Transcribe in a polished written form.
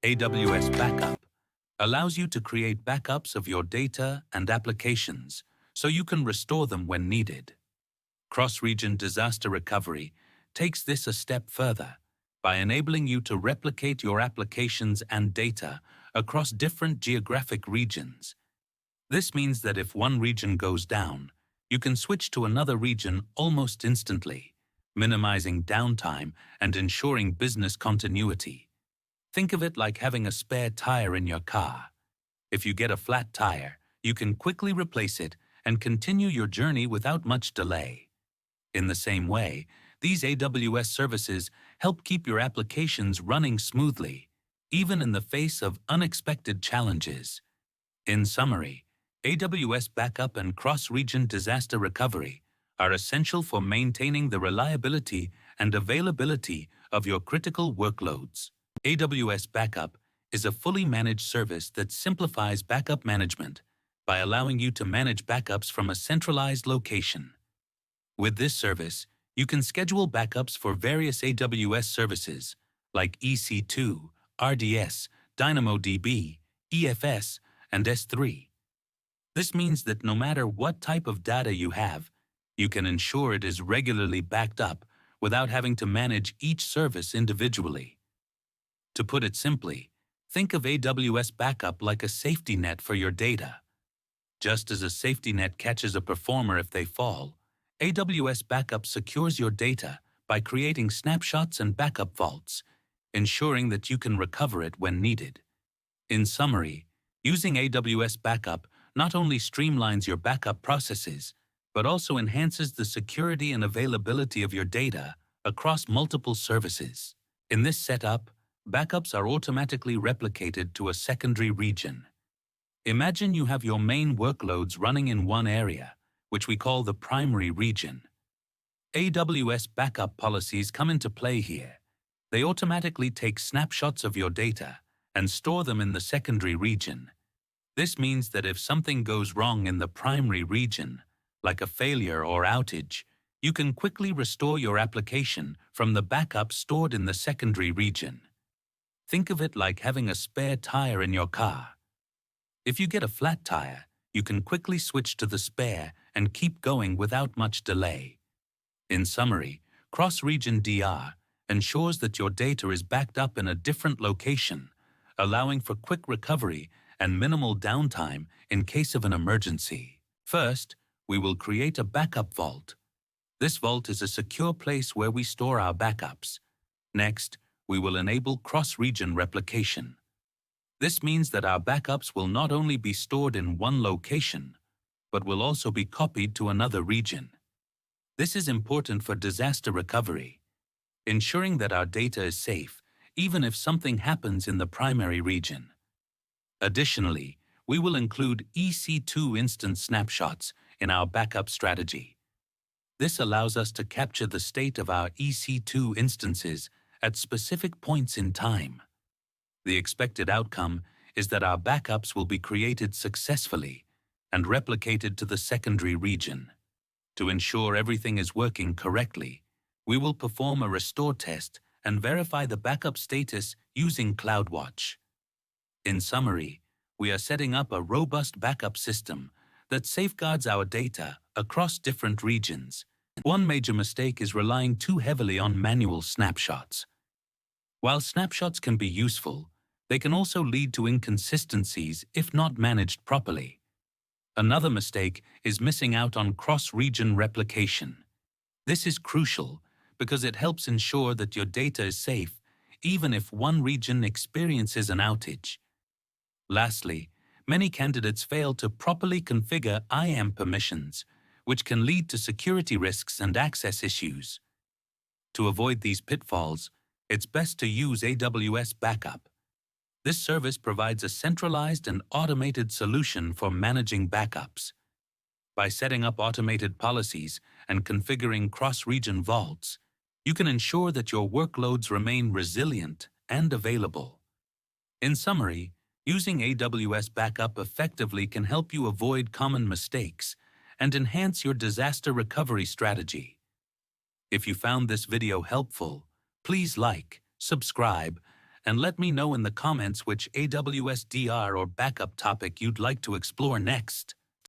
AWS Backup allows you to create backups of your data and applications so you can restore them when needed. Cross-region disaster recovery takes this a step further by enabling you to replicate your applications and data across different geographic regions. This means that if one region goes down, you can switch to another region almost instantly, minimizing downtime and ensuring business continuity. Think of it like having a spare tire in your car. If you get a flat tire, you can quickly replace it and continue your journey without much delay. In the same way, these AWS services help keep your applications running smoothly, even in the face of unexpected challenges. In summary, AWS Backup and Cross-Region Disaster Recovery are essential for maintaining the reliability and availability of your critical workloads. AWS Backup is a fully managed service that simplifies backup management by allowing you to manage backups from a centralized location. With this service, you can schedule backups for various AWS services like EC2, RDS, DynamoDB, EFS, and S3. This means that no matter what type of data you have, you can ensure it is regularly backed up without having to manage each service individually. To put it simply, think of AWS Backup like a safety net for your data. Just as a safety net catches a performer if they fall, AWS Backup secures your data by creating snapshots and backup vaults, ensuring that you can recover it when needed. In summary, using AWS Backup not only streamlines your backup processes, but also enhances the security and availability of your data across multiple services. In this setup, backups are automatically replicated to a secondary region. Imagine you have your main workloads running in one area, which we call the primary region. AWS backup policies come into play here. They automatically take snapshots of your data and store them in the secondary region. This means that if something goes wrong in the primary region, like a failure or outage, you can quickly restore your application from the backup stored in the secondary region. Think of it like having a spare tire in your car. If you get a flat tire, you can quickly switch to the spare and keep going without much delay. In summary, Cross-Region DR ensures that your data is backed up in a different location, allowing for quick recovery and minimal downtime in case of an emergency. First, we will create a backup vault. This vault is a secure place where we store our backups. Next, we will enable cross-region replication. This means that our backups will not only be stored in one location, but will also be copied to another region. This is important for disaster recovery, ensuring that our data is safe even if something happens in the primary region. Additionally, we will include EC2 instance snapshots in our backup strategy. This allows us to capture the state of our EC2 instances at specific points in time. The expected outcome is that our backups will be created successfully and replicated to the secondary region. To ensure everything is working correctly, we will perform a restore test and verify the backup status using CloudWatch. In summary, we are setting up a robust backup system that safeguards our data across different regions. One major mistake is relying too heavily on manual snapshots. While snapshots can be useful, they can also lead to inconsistencies if not managed properly. Another mistake is missing out on cross-region replication. This is crucial because it helps ensure that your data is safe even if one region experiences an outage. Lastly, many candidates fail to properly configure IAM permissions, which can lead to security risks and access issues. To avoid these pitfalls, it's best to use AWS Backup. This service provides a centralized and automated solution for managing backups. By setting up automated policies and configuring cross-region vaults, you can ensure that your workloads remain resilient and available. In summary, using AWS Backup effectively can help you avoid common mistakes and enhance your disaster recovery strategy. If you found this video helpful, please like, subscribe, And let me know in the comments which AWS DR or backup topic you'd like to explore next.